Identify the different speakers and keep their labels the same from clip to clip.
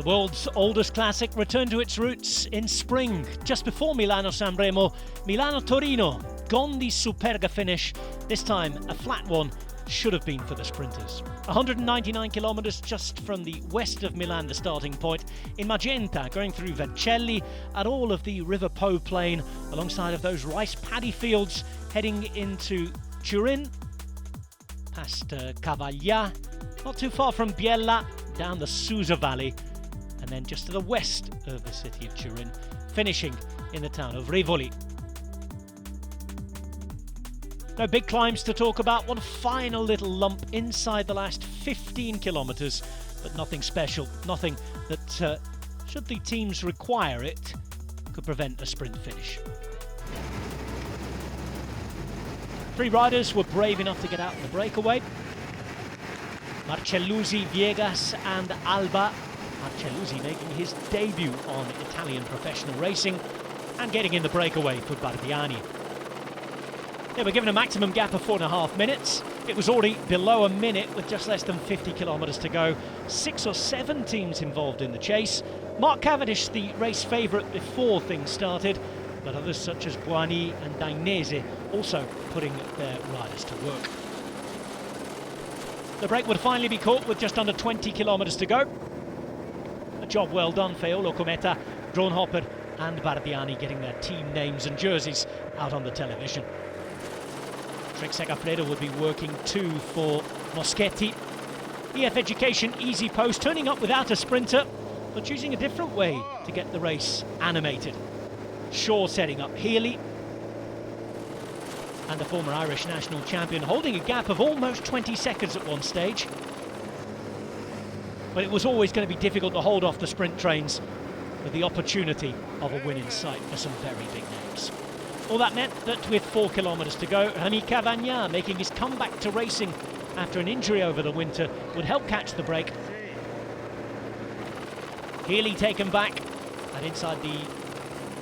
Speaker 1: The world's oldest classic returned to its roots in spring, just before Milano-San Remo. Milano-Torino, gone the Superga finish, this time a flat one, should have been for the sprinters. 199 kilometres just from the west of Milan, the starting point, in magenta, going through Vercelli and all of the River Po plain, alongside of those rice paddy fields, heading into Turin, past Cavaglia, not too far from Biella, down the Susa Valley, and then just to the west of the city of Turin, finishing in the town of Rivoli. No big climbs to talk about, one final little lump inside the last 15 kilometres, but nothing special, nothing that, should the teams require it, could prevent a sprint finish. 3 riders were brave enough to get out in the breakaway. Marcelluzzi, Viegas and Alba. Marcelluzzi making his debut on Italian professional racing and getting in the breakaway for Bardiani. They were given a maximum gap of 4.5 minutes. It was already below a minute with just less than 50 kilometres to go. 6 or 7 teams involved in the chase. Mark Cavendish, the race favourite before things started, but others such as Bouhanni and Dainese also putting their riders to work. The break would finally be caught with just under 20 kilometres to go. A job well done for Eolo Cometa, Dronhopper and Bardiani getting their team names and jerseys out on the television. Trek Segafredo would be working too for Moschetti. EF Education Easy Post turning up without a sprinter, but choosing a different way to get the race animated. Shaw setting up Healy, and the former Irish national champion holding a gap of almost 20 seconds at one stage. But it was always going to be difficult to hold off the sprint trains with the opportunity of a win in sight for some very big names. All that meant that with 4 kilometres to go, Rémi Cavagna, making his comeback to racing after an injury over the winter, would help catch the break. Healy taken back, and inside the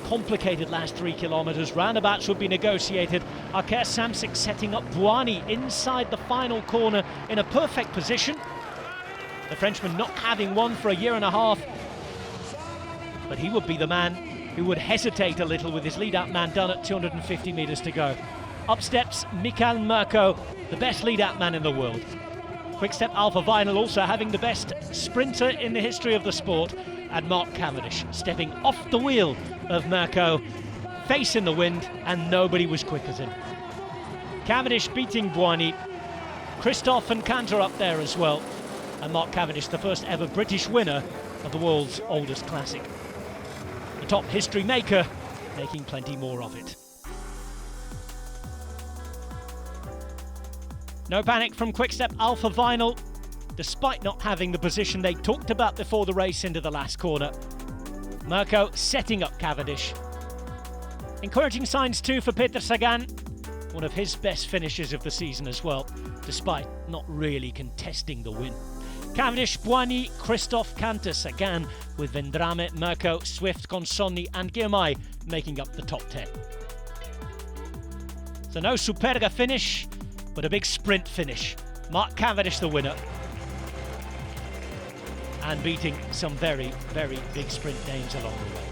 Speaker 1: complicated last 3 kilometres, roundabouts would be negotiated. Arker Samsic setting up Bouhanni inside the final corner in a perfect position. The Frenchman not having won for a year and a half, but he would be the man who would hesitate a little with his lead-out man done at 250 metres to go. Up steps Michael Murko, the best lead-out man in the world. Quick-step Alpha Vinyl also having the best sprinter in the history of the sport, and Mark Cavendish stepping off the wheel of Murko, face in the wind, and nobody was quick as him. Cavendish beating Bouhanni, Christophe and Cantor up there as well, and Mark Cavendish, the first ever British winner of the world's oldest classic. The top history maker making plenty more of it. No panic from Quick-Step Alpha Vinyl, despite not having the position they talked about before the race into the last corner. Murko setting up Cavendish. Encouraging signs too for Peter Sagan, one of his best finishes of the season as well, despite not really contesting the win. Cavendish, Bouhanni, Christophe, Cantor, Sagan, with Vendrame, Murko, Swift, Consonni and Girmay making up the top 10. So no Superga finish, but a big sprint finish. Mark Cavendish the winner, and beating some very, very big sprint names along the way.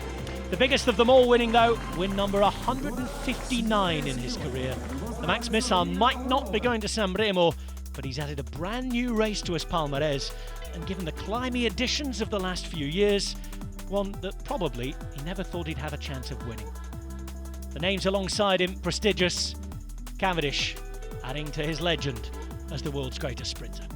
Speaker 1: The biggest of them all winning though, win number 159 in his career. The Max Missile might not be going to San Remo, but he's added a brand new race to his palmarès, and given the climby additions of the last few years, one that probably he never thought he'd have a chance of winning. The names alongside him prestigious, Cavendish adding to his legend as the world's greatest sprinter.